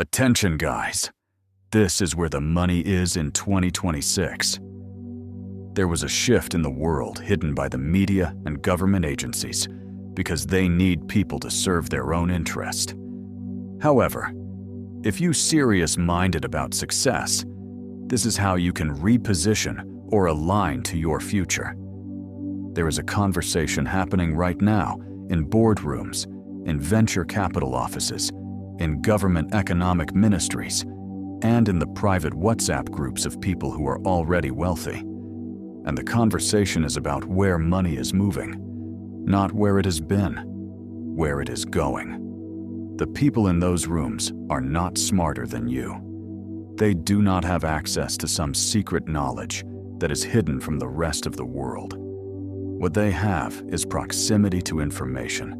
Attention, guys. This is where the money is in 2026. There was a shift in the world hidden by the media and government agencies because they need people to serve their own interest. However, if you're serious-minded about success, this is how you can reposition or align to your future. There is a conversation happening right now in boardrooms, in venture capital offices, in government economic ministries, and in the private WhatsApp groups of people who are already wealthy. And the conversation is about where money is moving, not where it has been, where it is going. The people in those rooms are not smarter than you. They do not have access to some secret knowledge that is hidden from the rest of the world. What they have is proximity to information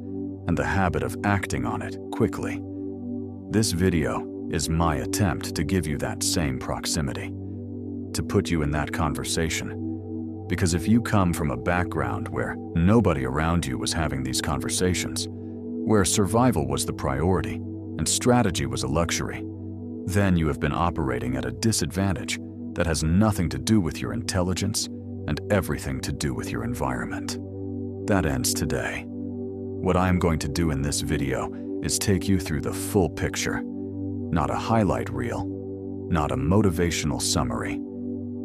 and the habit of acting on it quickly. This video is my attempt to give you that same proximity, to put you in that conversation. Because if you come from a background where nobody around you was having these conversations, where survival was the priority and strategy was a luxury, then you have been operating at a disadvantage that has nothing to do with your intelligence and everything to do with your environment. That ends today. What I am going to do in this video is take you through the full picture, not a highlight reel, not a motivational summary,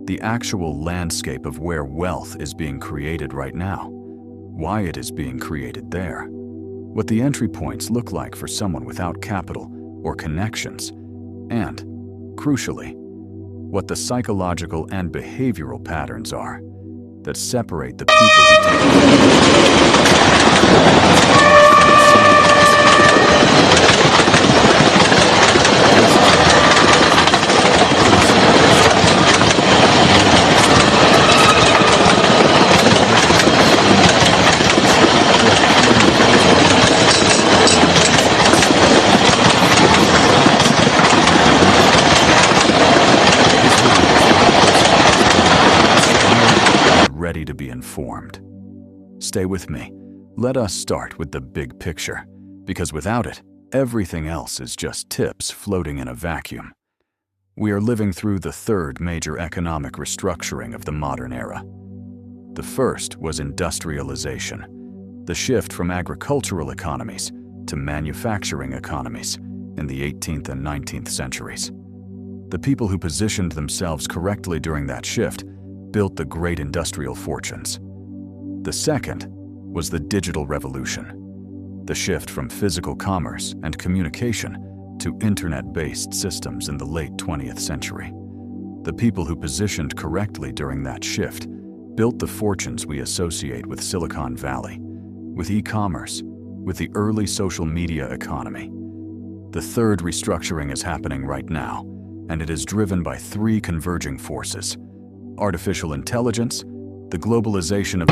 the actual landscape of where wealth is being created right now, why it is being created there, what the entry points look like for someone without capital or connections, and, crucially, what the psychological and behavioral patterns are that separate the people who take ready to be informed. Stay with me. Let us start with the big picture, because without it, everything else is just tips floating in a vacuum. We are living through the third major economic restructuring of the modern era. The first was industrialization, the shift from agricultural economies to manufacturing economies in the 18th and 19th centuries. The people who positioned themselves correctly during that shift built the great industrial fortunes. The second was the digital revolution, the shift from physical commerce and communication to internet-based systems in the late 20th century. The people who positioned correctly during that shift built the fortunes we associate with Silicon Valley, with e-commerce, with the early social media economy. The third restructuring is happening right now, and it is driven by three converging forces: artificial intelligence, the globalization of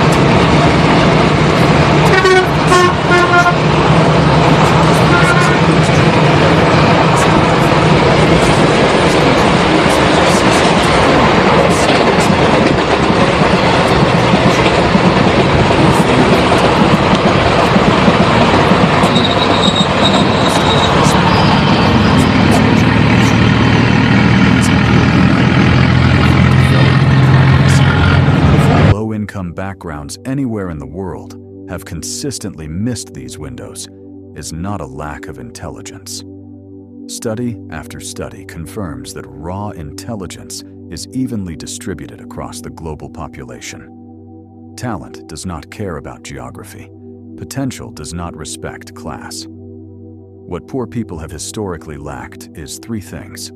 backgrounds anywhere in the world have consistently missed these windows is not a lack of intelligence. Study after study confirms that raw intelligence is evenly distributed across the global population. Talent does not care about geography. Potential does not respect class. What poor people have historically lacked is three things: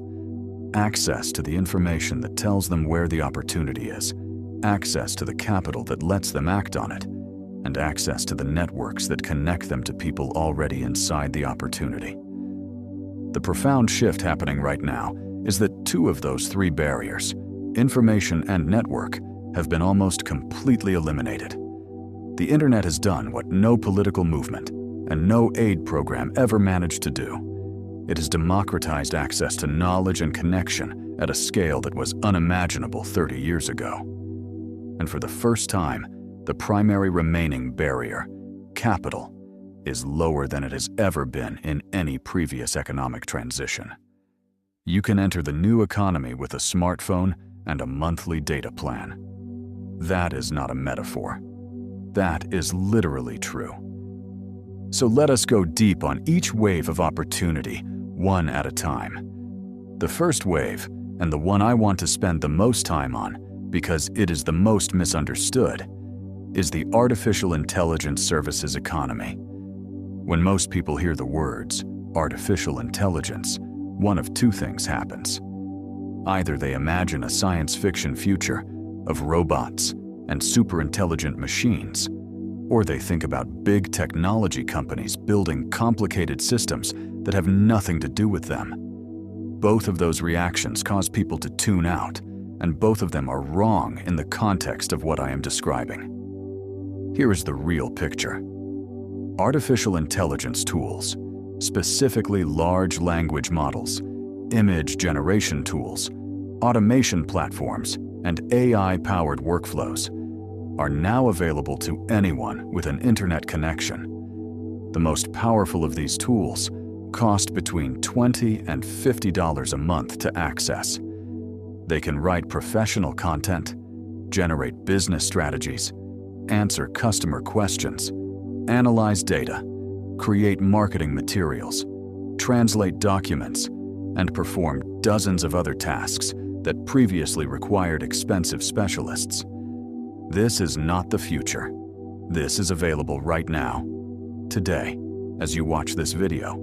access to the information that tells them where the opportunity is, access to the capital that lets them act on it, and access to the networks that connect them to people already inside the opportunity. The profound shift happening right now is that two of those three barriers, information and network, have been almost completely eliminated. The internet has done what no political movement and no aid program ever managed to do. It has democratized access to knowledge and connection at a scale that was unimaginable 30 years ago. And for the first time, the primary remaining barrier, capital, is lower than it has ever been in any previous economic transition. You can enter the new economy with a smartphone and a monthly data plan. That is not a metaphor. That is literally true. So let us go deep on each wave of opportunity, one at a time. The first wave, and the one I want to spend the most time on because it is the most misunderstood, is the artificial intelligence services economy. When most people hear the words artificial intelligence, one of two things happens. Either they imagine a science fiction future of robots and super-intelligent machines, or they think about big technology companies building complicated systems that have nothing to do with them. Both of those reactions cause people to tune out, and both of them are wrong in the context of what I am describing. Here is the real picture. Artificial intelligence tools, specifically large language models, image generation tools, automation platforms, and AI-powered workflows, are now available to anyone with an internet connection. The most powerful of these tools cost between $20 and $50 a month to access. They can write professional content, generate business strategies, answer customer questions, analyze data, create marketing materials, translate documents, and perform dozens of other tasks that previously required expensive specialists. This is not the future. This is available right now, today, as you watch this video.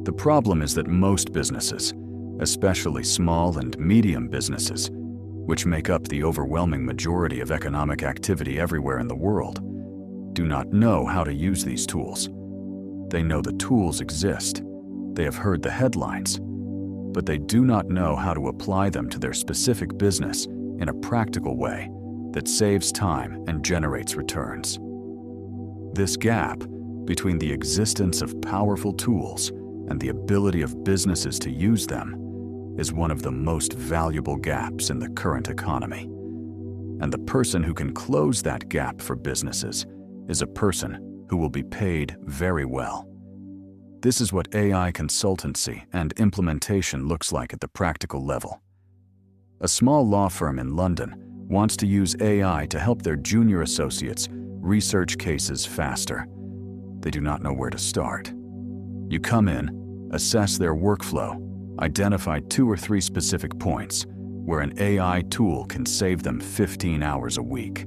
The problem is that most businesses, especially small and medium businesses, which make up the overwhelming majority of economic activity everywhere in the world, do not know how to use these tools. They know the tools exist. They have heard the headlines, but they do not know how to apply them to their specific business in a practical way that saves time and generates returns. This gap between the existence of powerful tools and the ability of businesses to use them is one of the most valuable gaps in the current economy. And the person who can close that gap for businesses is a person who will be paid very well. This is what AI consultancy and implementation looks like at the practical level. A small law firm in London wants to use AI to help their junior associates research cases faster. They do not know where to start. You come in, assess their workflow, identify 2 or 3 specific points where an AI tool can save them 15 hours a week.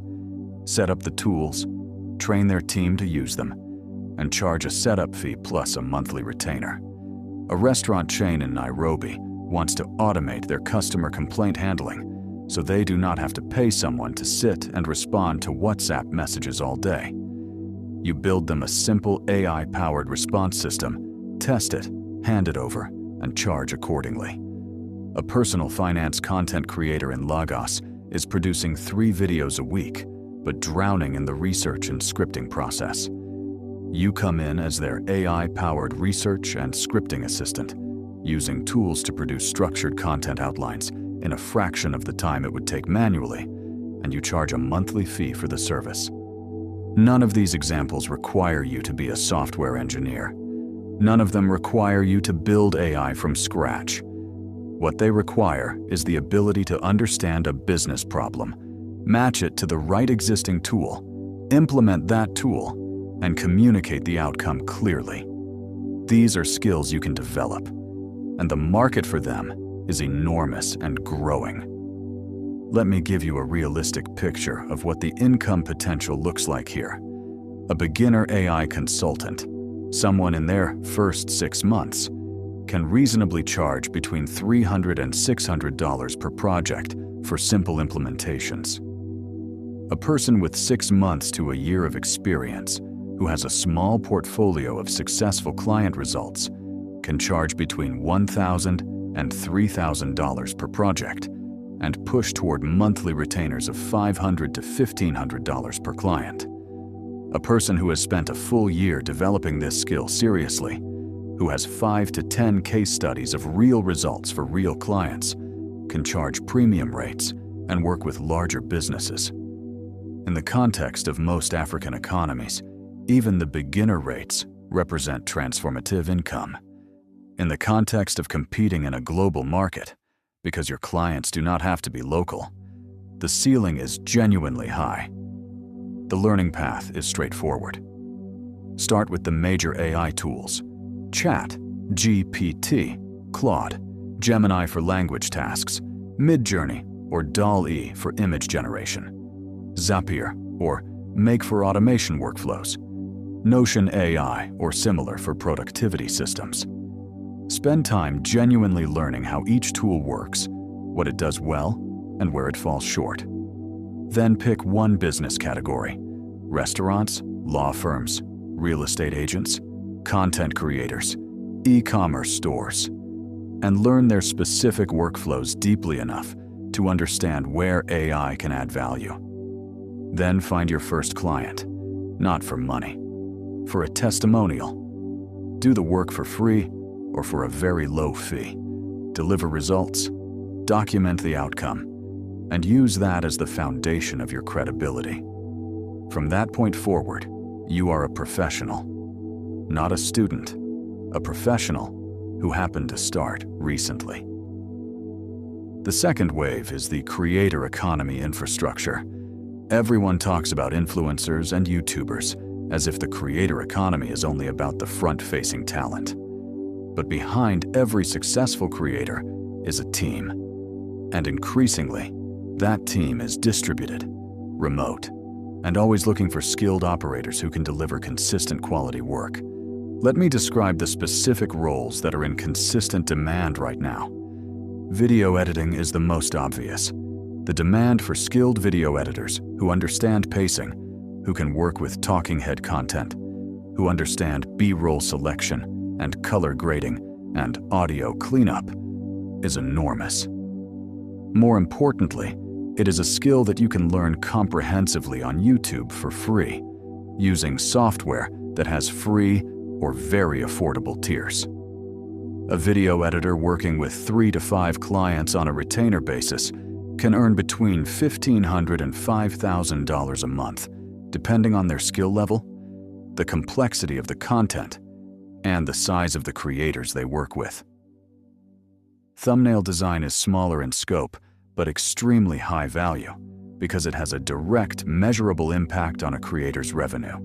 Set up the tools, train their team to use them, and charge a setup fee plus a monthly retainer. A restaurant chain in Nairobi wants to automate their customer complaint handling so they do not have to pay someone to sit and respond to WhatsApp messages all day. You build them a simple AI-powered response system, test it, hand it over, and charge accordingly. A personal finance content creator in Lagos is producing 3 videos a week, but drowning in the research and scripting process. You come in as their AI-powered research and scripting assistant, using tools to produce structured content outlines in a fraction of the time it would take manually, and you charge a monthly fee for the service. None of these examples require you to be a software engineer. None of them require you to build AI from scratch. What they require is the ability to understand a business problem, match it to the right existing tool, implement that tool, and communicate the outcome clearly. These are skills you can develop, and the market for them is enormous and growing. Let me give you a realistic picture of what the income potential looks like here. A beginner AI consultant, someone in their first 6 months, can reasonably charge between $300 and $600 per project for simple implementations. A person with 6 months to a year of experience, who has a small portfolio of successful client results, can charge between $1,000 and $3,000 per project, and push toward monthly retainers of $500 to $1,500 per client. A person who has spent a full year developing this skill seriously, who has 5 to 10 case studies of real results for real clients, can charge premium rates and work with larger businesses. In the context of most African economies, even the beginner rates represent transformative income. In the context of competing in a global market, because your clients do not have to be local, the ceiling is genuinely high. The learning path is straightforward. Start with the major AI tools: Chat, GPT, Claude, Gemini for language tasks, Midjourney or DALL-E for image generation, Zapier or Make for automation workflows, Notion AI or similar for productivity systems. Spend time genuinely learning how each tool works, what it does well, and where it falls short. Then pick one business category: restaurants, law firms, real estate agents, content creators, e-commerce stores, and learn their specific workflows deeply enough to understand where AI can add value. Then find your first client, not for money, for a testimonial. Do the work for free or for a very low fee. Deliver results, document the outcome, and use that as the foundation of your credibility. From that point forward, you are a professional, not a student, a professional who happened to start recently. The second wave is the creator economy infrastructure. Everyone talks about influencers and YouTubers as if the creator economy is only about the front-facing talent. But behind every successful creator is a team. And increasingly, that team is distributed, remote, and always looking for skilled operators who can deliver consistent quality work. Let me describe the specific roles that are in consistent demand right now. Video editing is the most obvious. The demand for skilled video editors who understand pacing, who can work with talking head content, who understand B-roll selection and color grading and audio cleanup is enormous. More importantly, it is a skill that you can learn comprehensively on YouTube for free, using software that has free or very affordable tiers. A video editor working with 3 to 5 clients on a retainer basis can earn between $1,500 and $5,000 a month, depending on their skill level, the complexity of the content, and the size of the creators they work with. Thumbnail design is smaller in scope, but extremely high value because it has a direct, measurable impact on a creator's revenue.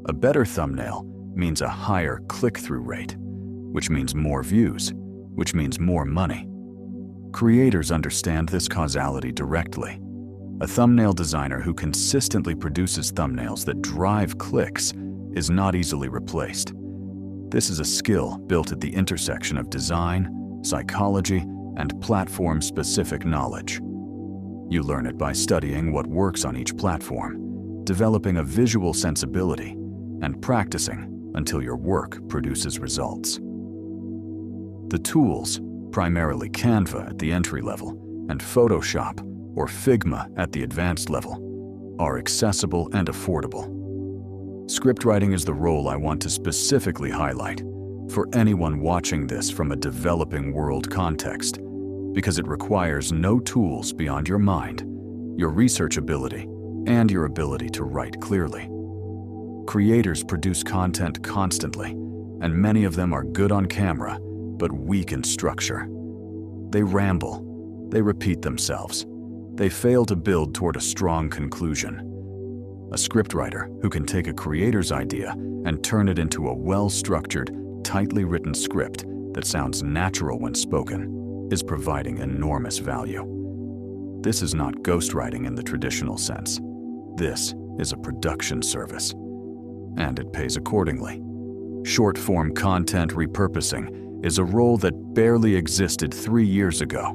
A better thumbnail means a higher click-through rate, which means more views, which means more money. Creators understand this causality directly. A thumbnail designer who consistently produces thumbnails that drive clicks is not easily replaced. This is a skill built at the intersection of design, psychology, and platform-specific knowledge. You learn it by studying what works on each platform, developing a visual sensibility, and practicing until your work produces results. The tools, primarily Canva at the entry level and Photoshop or Figma at the advanced level, are accessible and affordable. Script writing is the role I want to specifically highlight for anyone watching this from a developing world context, because it requires no tools beyond your mind, your research ability, and your ability to write clearly. Creators produce content constantly, and many of them are good on camera, but weak in structure. They ramble, they repeat themselves, they fail to build toward a strong conclusion. A scriptwriter who can take a creator's idea and turn it into a well-structured, tightly written script that sounds natural when spoken is providing enormous value. This is not ghostwriting in the traditional sense. This is a production service, and it pays accordingly. Short-form content repurposing is a role that barely existed 3 years ago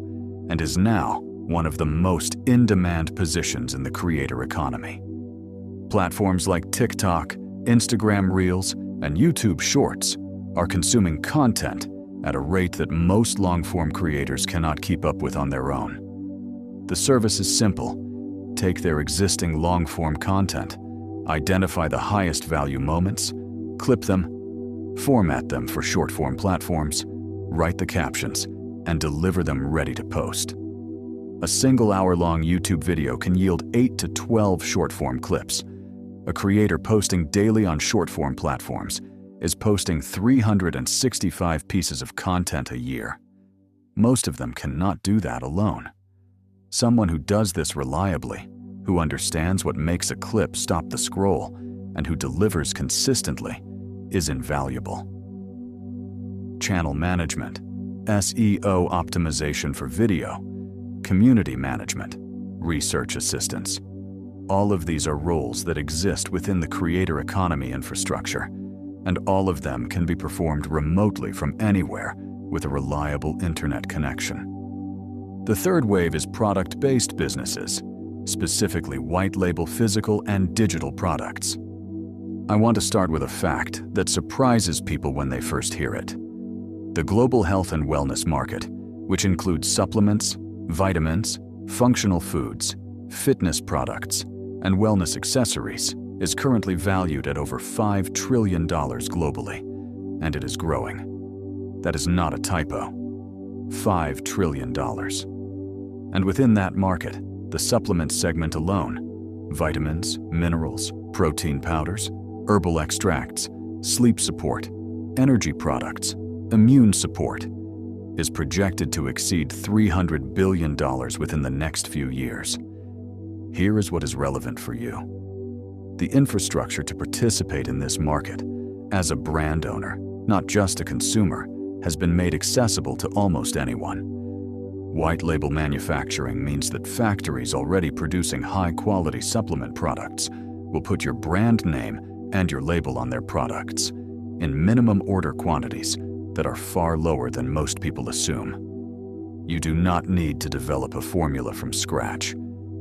and is now one of the most in-demand positions in the creator economy. Platforms like TikTok, Instagram Reels, and YouTube Shorts are consuming content at a rate that most long-form creators cannot keep up with on their own. The service is simple. Take their existing long-form content, identify the highest value moments, clip them, format them for short-form platforms, write the captions, and deliver them ready to post. A single hour-long YouTube video can yield 8 to 12 short-form clips. A creator posting daily on short-form platforms is posting 365 pieces of content a year. Most of them cannot do that alone. Someone who does this reliably, who understands what makes a clip stop the scroll, and who delivers consistently, is invaluable. Channel management, SEO optimization for video, community management, research assistance. All of these are roles that exist within the creator economy infrastructure, and all of them can be performed remotely from anywhere with a reliable internet connection. The third wave is product-based businesses, specifically white-label physical and digital products. I want to start with a fact that surprises people when they first hear it. The global health and wellness market, which includes supplements, vitamins, functional foods, fitness products, and wellness accessories, is currently valued at over $5 trillion globally, and it is growing. That is not a typo. $5 trillion. And within that market, the supplement segment alone, vitamins, minerals, protein powders, herbal extracts, sleep support, energy products, immune support, is projected to exceed $300 billion within the next few years. Here is what is relevant for you. The infrastructure to participate in this market, as a brand owner, not just a consumer, has been made accessible to almost anyone. White label manufacturing means that factories already producing high-quality supplement products will put your brand name and your label on their products in minimum order quantities that are far lower than most people assume. You do not need to develop a formula from scratch.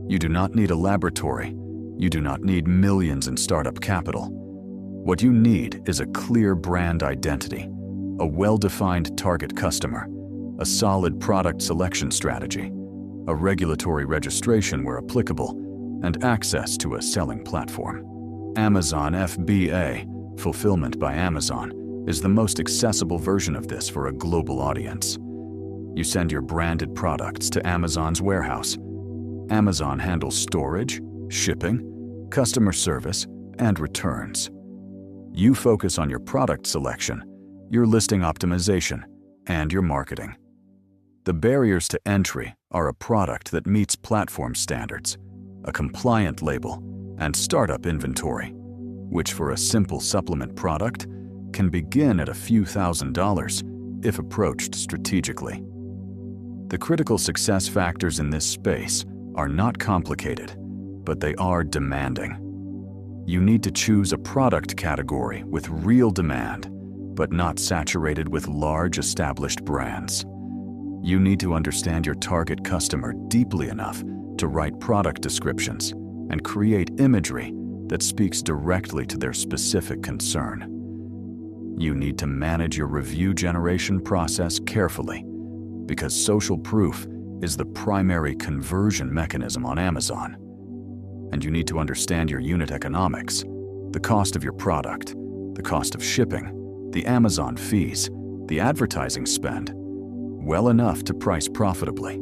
You do not need a laboratory. You do not need millions in startup capital. What you need is a clear brand identity, a well-defined target customer, a solid product selection strategy, a regulatory registration where applicable, and access to a selling platform. Amazon FBA, Fulfillment by Amazon, is the most accessible version of this for a global audience. You send your branded products to Amazon's warehouse. Amazon handles storage, shipping, customer service, and returns. You focus on your product selection, your listing optimization, and your marketing. The barriers to entry are a product that meets platform standards, a compliant label, and startup inventory, which for a simple supplement product can begin at a few $1,000s if approached strategically. The critical success factors in this space are not complicated, but they are demanding. You need to choose a product category with real demand, but not saturated with large established brands. You need to understand your target customer deeply enough to write product descriptions and create imagery that speaks directly to their specific concern. You need to manage your review generation process carefully, because social proof is the primary conversion mechanism on Amazon. And you need to understand your unit economics, the cost of your product, the cost of shipping, the Amazon fees, the advertising spend, well enough to price profitably.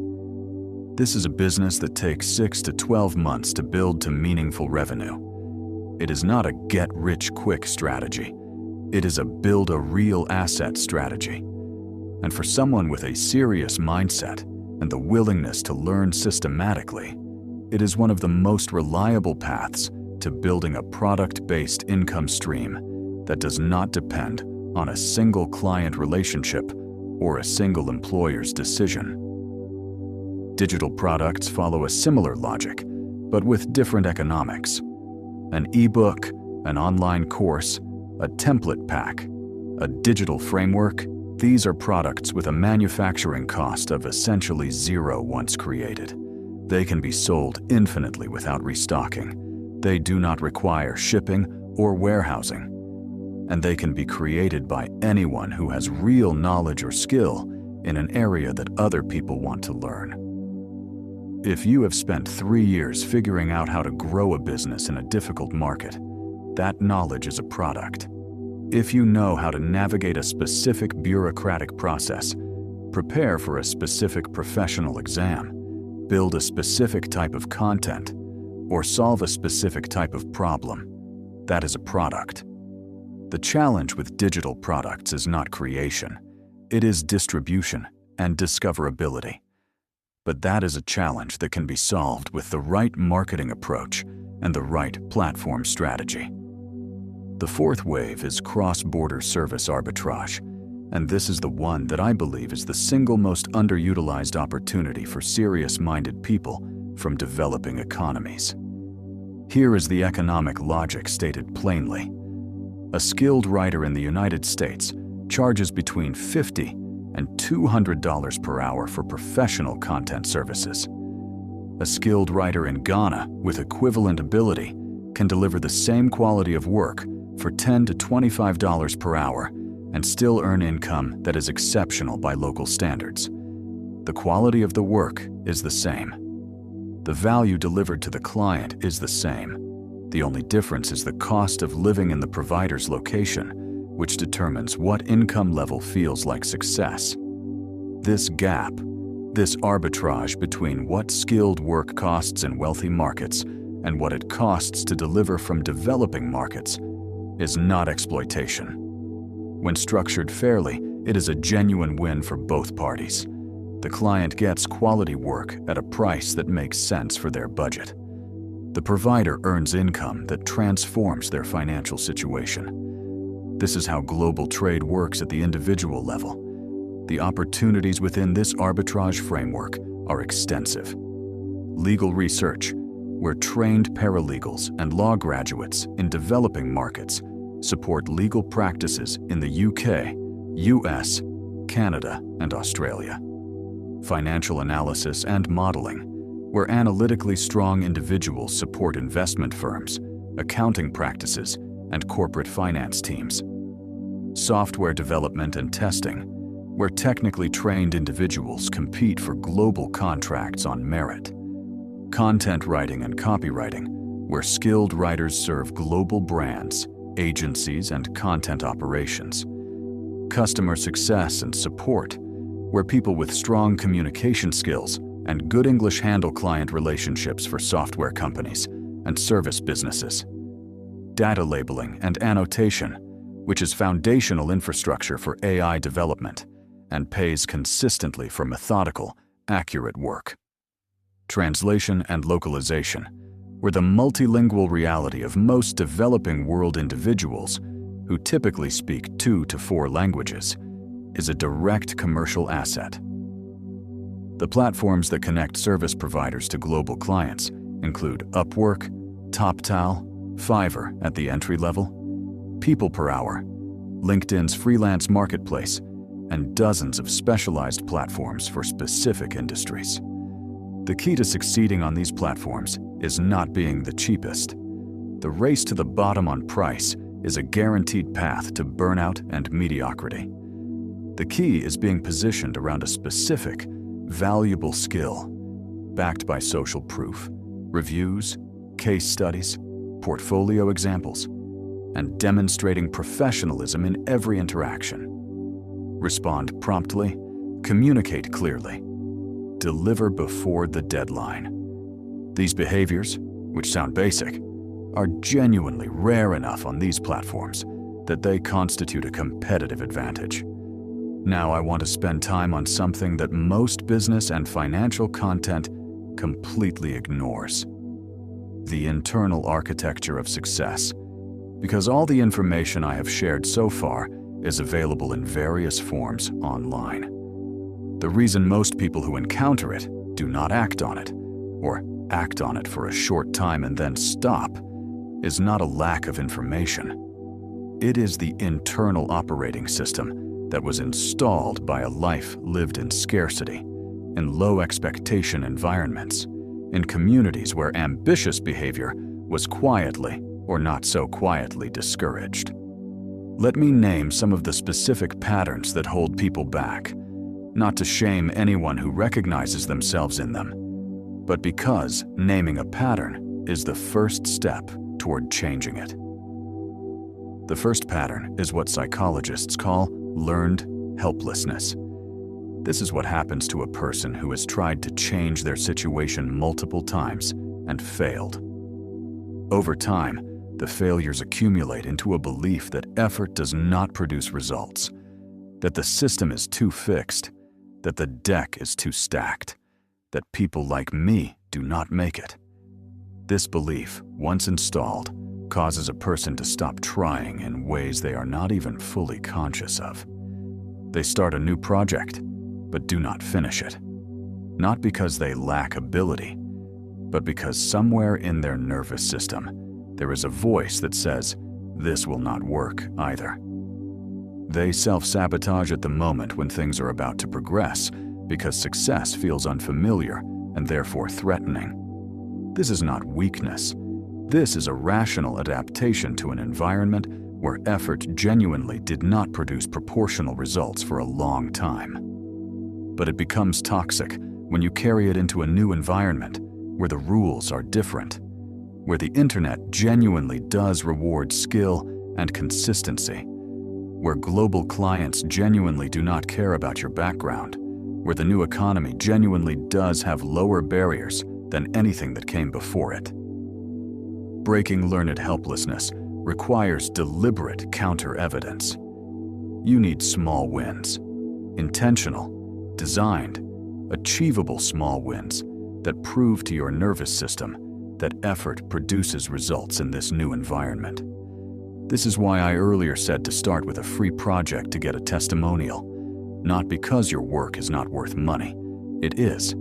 This is a business that takes 6 to 12 months to build to meaningful revenue. It is not a get-rich-quick strategy. It is a build-a-real-asset strategy. And for someone with a serious mindset and the willingness to learn systematically, it is one of the most reliable paths to building a product-based income stream that does not depend on a single client relationship or a single employer's decision. Digital products follow a similar logic, but with different economics. An ebook, an online course, a template pack, a digital framework, these are products with a manufacturing cost of essentially zero once created. They can be sold infinitely without restocking. They do not require shipping or warehousing. And they can be created by anyone who has real knowledge or skill in an area that other people want to learn. If you have spent 3 years figuring out how to grow a business in a difficult market, that knowledge is a product. If you know how to navigate a specific bureaucratic process, prepare for a specific professional exam, build a specific type of content, or solve a specific type of problem, that is a product. The challenge with digital products is not creation. It is distribution and discoverability. But that is a challenge that can be solved with the right marketing approach and the right platform strategy. The fourth wave is cross-border service arbitrage, and this is the one that I believe is the single most underutilized opportunity for serious-minded people from developing economies. Here is the economic logic stated plainly. A skilled writer in the United States charges between $50 and $200 per hour for professional content services. A skilled writer in Ghana with equivalent ability can deliver the same quality of work for $10 to $25 per hour and still earn income that is exceptional by local standards. The quality of the work is the same. The value delivered to the client is the same. The only difference is the cost of living in the provider's location, which determines what income level feels like success. This gap, this arbitrage between what skilled work costs in wealthy markets and what it costs to deliver from developing markets, is not exploitation. When structured fairly, it is a genuine win for both parties. The client gets quality work at a price that makes sense for their budget. The provider earns income that transforms their financial situation. This is how global trade works at the individual level. The opportunities within this arbitrage framework are extensive. Legal research, where trained paralegals and law graduates in developing markets support legal practices in the UK, US, Canada, and Australia. Financial analysis and modeling, where analytically strong individuals support investment firms, accounting practices, and corporate finance teams. Software development and testing, where technically trained individuals compete for global contracts on merit. Content writing and copywriting, where skilled writers serve global brands, agencies, and content operations. Customer success and support, where people with strong communication skills and good English handle client relationships for software companies and service businesses. Data labeling and annotation, which is foundational infrastructure for AI development and pays consistently for methodical, accurate work. Translation and localization, where the multilingual reality of most developing world individuals, who typically speak 2 to 4 languages, is a direct commercial asset. The platforms that connect service providers to global clients include Upwork, TopTal, Fiverr at the entry level, People Per Hour, LinkedIn's freelance marketplace, and dozens of specialized platforms for specific industries. The key to succeeding on these platforms is not being the cheapest. The race to the bottom on price is a guaranteed path to burnout and mediocrity. The key is being positioned around a specific, valuable skill, backed by social proof, reviews, case studies, portfolio examples, and demonstrating professionalism in every interaction. Respond promptly, communicate clearly, deliver before the deadline. These behaviors, which sound basic, are genuinely rare enough on these platforms that they constitute a competitive advantage. Now I want to spend time on something that most business and financial content completely ignores: the internal architecture of success. Because all the information I have shared so far is available in various forms online. The reason most people who encounter it do not act on it, or act on it for a short time and then stop, is not a lack of information. It is the internal operating system that was installed by a life lived in scarcity, in low expectation environments, in communities where ambitious behavior was quietly or not so quietly discouraged. Let me name some of the specific patterns that hold people back, not to shame anyone who recognizes themselves in them, but because naming a pattern is the first step toward changing it. The first pattern is what psychologists call learned helplessness. This is what happens to a person who has tried to change their situation multiple times and failed. Over time, the failures accumulate into a belief that effort does not produce results, that the system is too fixed, that the deck is too stacked, that people like me do not make it. This belief, once installed, causes a person to stop trying in ways they are not even fully conscious of. They start a new project, but do not finish it. Not because they lack ability, but because somewhere in their nervous system, there is a voice that says, "This will not work either." They self-sabotage at the moment when things are about to progress because success feels unfamiliar and therefore threatening. This is not weakness. This is a rational adaptation to an environment where effort genuinely did not produce proportional results for a long time. But it becomes toxic when you carry it into a new environment where the rules are different, where the internet genuinely does reward skill and consistency, where global clients genuinely do not care about your background, where the new economy genuinely does have lower barriers than anything that came before it. Breaking learned helplessness requires deliberate counter-evidence. You need small wins, intentional, designed, achievable small wins that prove to your nervous system that effort produces results in this new environment. This is why I earlier said to start with a free project to get a testimonial, not because your work is not worth money. It is,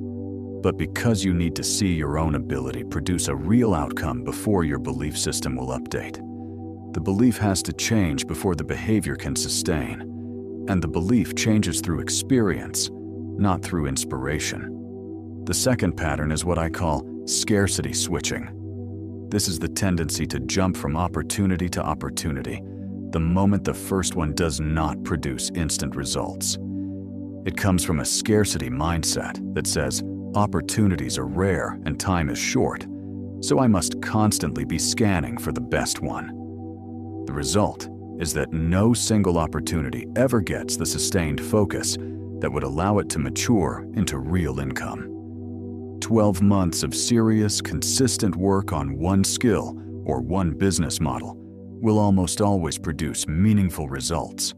but because you need to see your own ability produce a real outcome before your belief system will update. The belief has to change before the behavior can sustain, and the belief changes through experience, not through inspiration. The second pattern is what I call scarcity switching. This is the tendency to jump from opportunity to opportunity the moment the first one does not produce instant results. It comes from a scarcity mindset that says opportunities are rare and time is short, so I must constantly be scanning for the best one. The result is that no single opportunity ever gets the sustained focus that would allow it to mature into real income. 12 months of serious, consistent work on one skill or one business model will almost always produce meaningful results.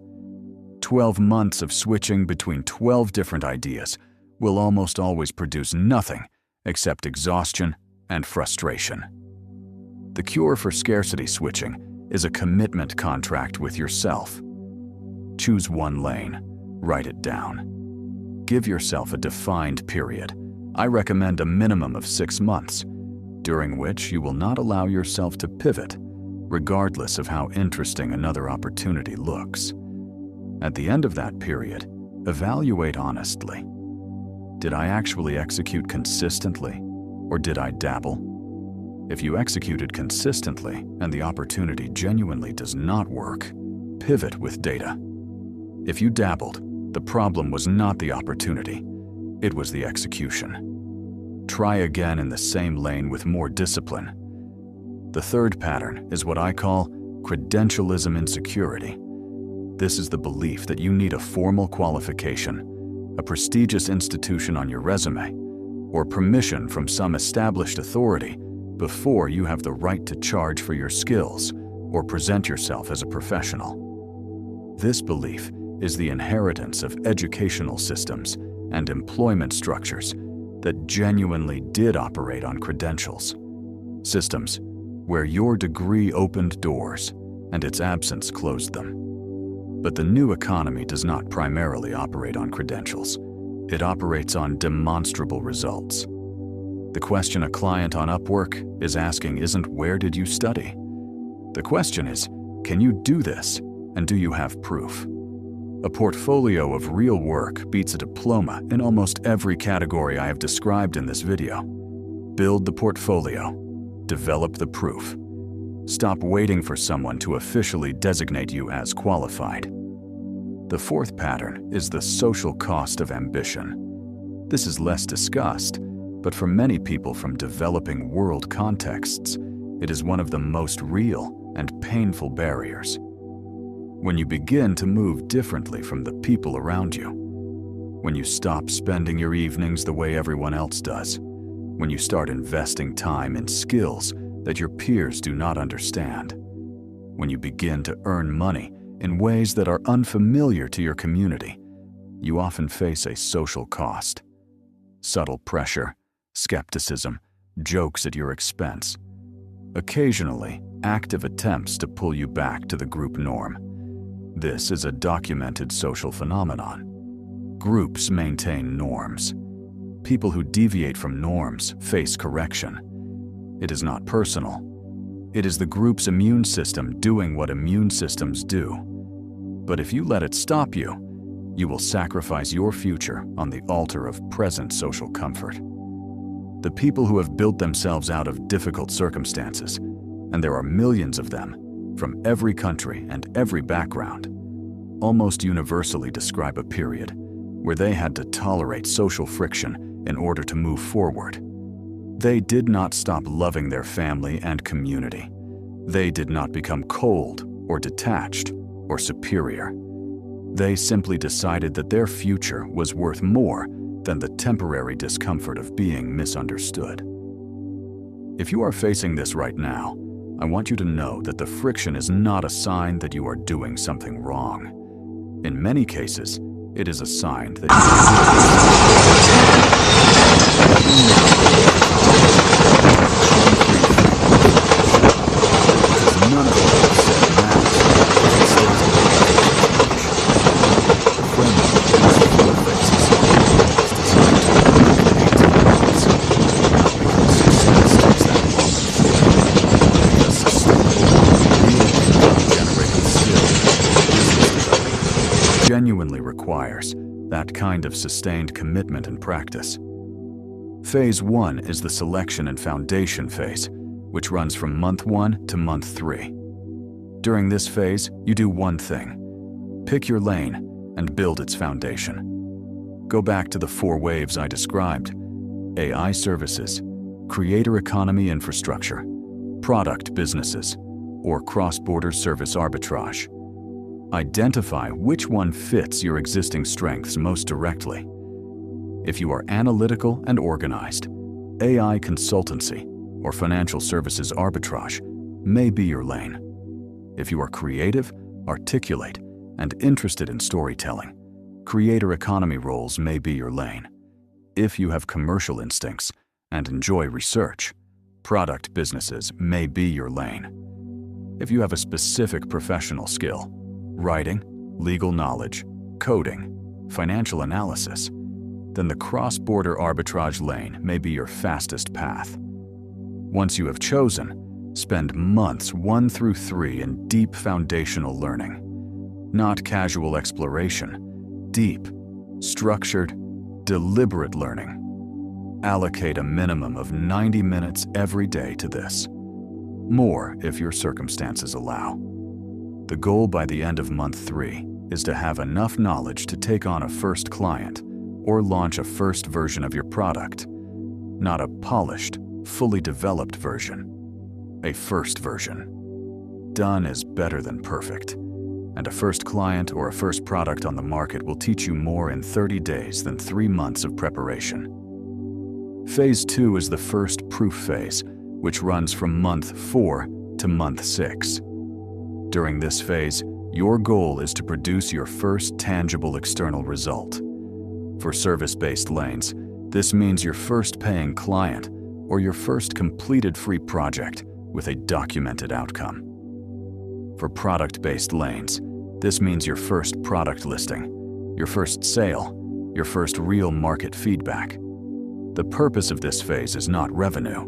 12 months of switching between 12 different ideas will almost always produce nothing except exhaustion and frustration. The cure for scarcity switching is a commitment contract with yourself. Choose one lane, write it down. Give yourself a defined period. I recommend a minimum of 6 months, during which you will not allow yourself to pivot, regardless of how interesting another opportunity looks. At the end of that period, evaluate honestly. Did I actually execute consistently, or did I dabble? If you executed consistently and the opportunity genuinely does not work, pivot with data. If you dabbled, the problem was not the opportunity, it was the execution. Try again in the same lane with more discipline. The third pattern is what I call credentialism insecurity. This is the belief that you need a formal qualification, a prestigious institution on your resume, or permission from some established authority before you have the right to charge for your skills or present yourself as a professional. This belief is the inheritance of educational systems and employment structures that genuinely did operate on credentials. Systems where your degree opened doors and its absence closed them. But the new economy does not primarily operate on credentials. It operates on demonstrable results. The question a client on Upwork is asking isn't where did you study? The question is, can you do this, and do you have proof? A portfolio of real work beats a diploma in almost every category I have described in this video. Build the portfolio. Develop the proof. Stop waiting for someone to officially designate you as qualified. The fourth pattern is the social cost of ambition. This is less discussed, but for many people from developing world contexts, it is one of the most real and painful barriers. When you begin to move differently from the people around you, when you stop spending your evenings the way everyone else does, when you start investing time in skills that your peers do not understand. When you begin to earn money in ways that are unfamiliar to your community, you often face a social cost. Subtle pressure, skepticism, jokes at your expense. Occasionally, active attempts to pull you back to the group norm. This is a documented social phenomenon. Groups maintain norms. People who deviate from norms face correction. It is not personal. It is the group's immune system doing what immune systems do. But if you let it stop you, you will sacrifice your future on the altar of present social comfort. The people who have built themselves out of difficult circumstances, and there are millions of them, from every country and every background, almost universally describe a period where they had to tolerate social friction in order to move forward. They did not stop loving their family and community. They did not become cold or detached or superior. They simply decided that their future was worth more than the temporary discomfort of being misunderstood. If you are facing this right now, I want you to know that the friction is not a sign that you are doing something wrong. In many cases, it is a sign that genuinely requires that kind of sustained commitment and practice. Phase 1 is the selection and foundation phase, which runs from month 1 to month 3. During this phase, you do one thing: pick your lane and build its foundation. Go back to the 4 waves I described: AI services, creator economy infrastructure, product businesses, or cross-border service arbitrage. Identify which one fits your existing strengths most directly. If you are analytical and organized, AI consultancy or financial services arbitrage may be your lane. If you are creative, articulate, and interested in storytelling, creator economy roles may be your lane. If you have commercial instincts and enjoy research, product businesses may be your lane. If you have a specific professional skill, writing, legal knowledge, coding, financial analysis, then the cross-border arbitrage lane may be your fastest path. Once you have chosen, spend months 1 through 3 in deep foundational learning. Not casual exploration, deep, structured, deliberate learning. Allocate a minimum of 90 minutes every day to this. More if your circumstances allow. The goal by the end of month 3 is to have enough knowledge to take on a first client or launch a first version of your product. Not a polished, fully developed version. A first version. Done is better than perfect, and a first client or a first product on the market will teach you more in 30 days than 3 months of preparation. Phase 2 is the first proof phase, which runs from month 4 to month 6. During this phase, your goal is to produce your first tangible external result. For service-based lanes, this means your first paying client or your first completed free project with a documented outcome. For product-based lanes, this means your first product listing, your first sale, your first real market feedback. The purpose of this phase is not revenue,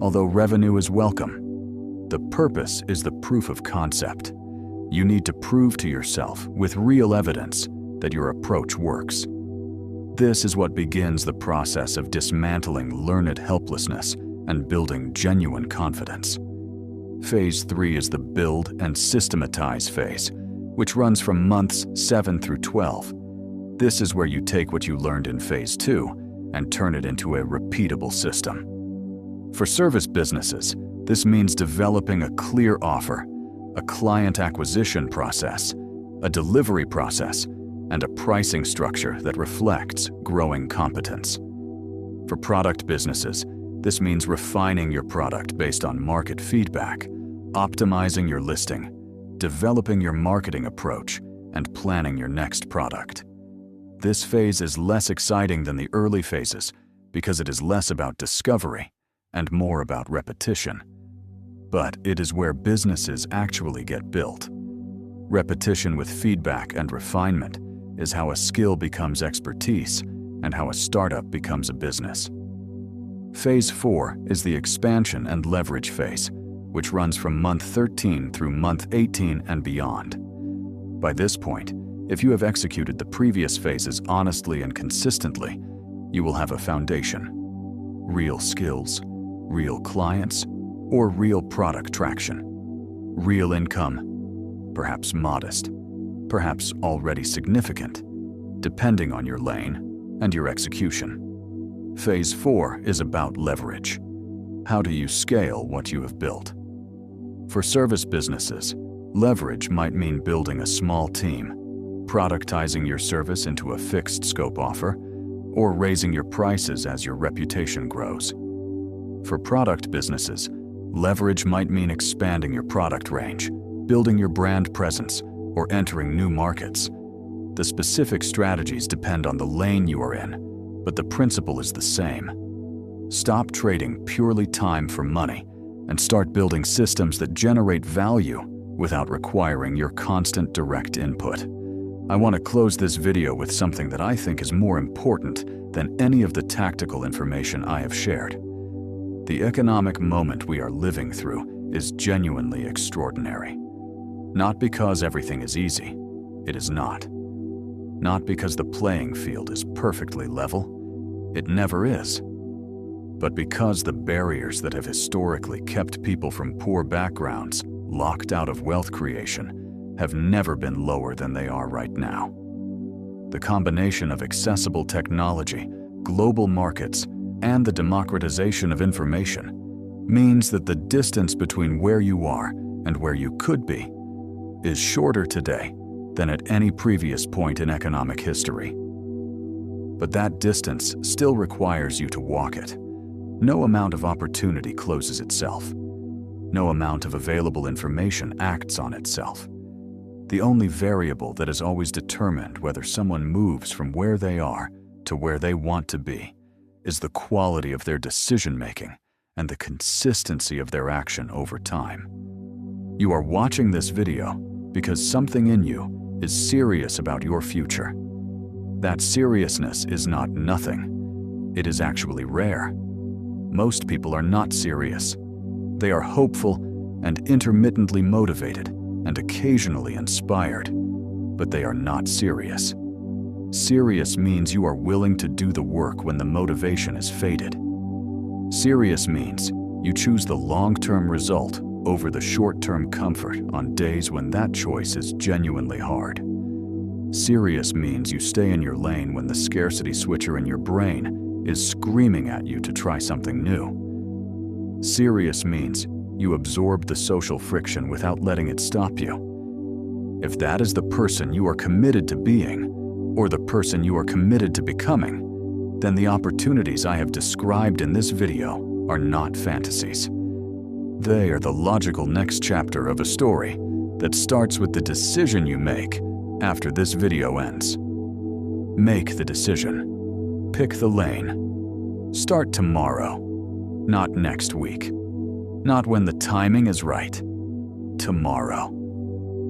although revenue is welcome. The purpose is the proof of concept. You need to prove to yourself with real evidence that your approach works. This is what begins the process of dismantling learned helplessness and building genuine confidence. Phase 3 is the build and systematize phase, which runs from months 7 through 12. This is where you take what you learned in phase 2 and turn it into a repeatable system. For service businesses, this means developing a clear offer, a client acquisition process, a delivery process, and a pricing structure that reflects growing competence. For product businesses, This means refining your product based on market feedback, optimizing your listing, developing your marketing approach, and planning your next product. This phase is less exciting than the early phases because it is less about discovery and more about repetition. But it is where businesses actually get built. Repetition with feedback and refinement is how a skill becomes expertise and how a startup becomes a business. Phase 4 is the expansion and leverage phase, which runs from month 13 through month 18 and beyond. By this point, if you have executed the previous phases honestly and consistently, you will have a foundation. Real skills, real clients, or real product traction. Real income, perhaps modest, perhaps already significant, depending on your lane and your execution. Phase 4 is about leverage. How do you scale what you have built? For service businesses, leverage might mean building a small team, productizing your service into a fixed scope offer, or raising your prices as your reputation grows. For product businesses, leverage might mean expanding your product range, building your brand presence, or entering new markets. The specific strategies depend on the lane you are in, but the principle is the same. Stop trading purely time for money and start building systems that generate value without requiring your constant direct input. I want to close this video with something that I think is more important than any of the tactical information I have shared. The economic moment we are living through is genuinely extraordinary. Not because everything is easy, it is not. Not because the playing field is perfectly level, it never is. But because the barriers that have historically kept people from poor backgrounds locked out of wealth creation have never been lower than they are right now. The combination of accessible technology, global markets, and the democratization of information means that the distance between where you are and where you could be is shorter today than at any previous point in economic history. But that distance still requires you to walk it. No amount of opportunity closes itself. No amount of available information acts on itself. The only variable that has always determined whether someone moves from where they are to where they want to be is the quality of their decision-making and the consistency of their action over time. You are watching this video because something in you is serious about your future. That seriousness is not nothing. It is actually rare. Most people are not serious. They are hopeful and intermittently motivated and occasionally inspired, but they are not serious. Serious means you are willing to do the work when the motivation is faded. Serious means you choose the long-term result over the short-term comfort on days when that choice is genuinely hard. Serious means you stay in your lane when the scarcity switcher in your brain is screaming at you to try something new. Serious means you absorb the social friction without letting it stop you. If that is the person you are committed to being, or the person you are committed to becoming, then the opportunities I have described in this video are not fantasies. They are the logical next chapter of a story that starts with the decision you make after this video ends. Make the decision. Pick the lane. Start tomorrow, not next week. Not when the timing is right. Tomorrow.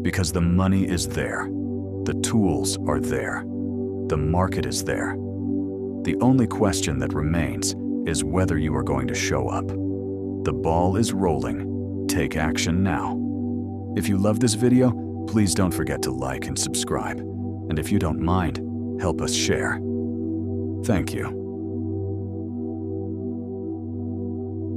Because the money is there. The tools are there. The market is there. The only question that remains is whether you are going to show up. The ball is rolling. Take action now. If you love this video, please don't forget to like and subscribe. And if you don't mind, help us share. Thank you.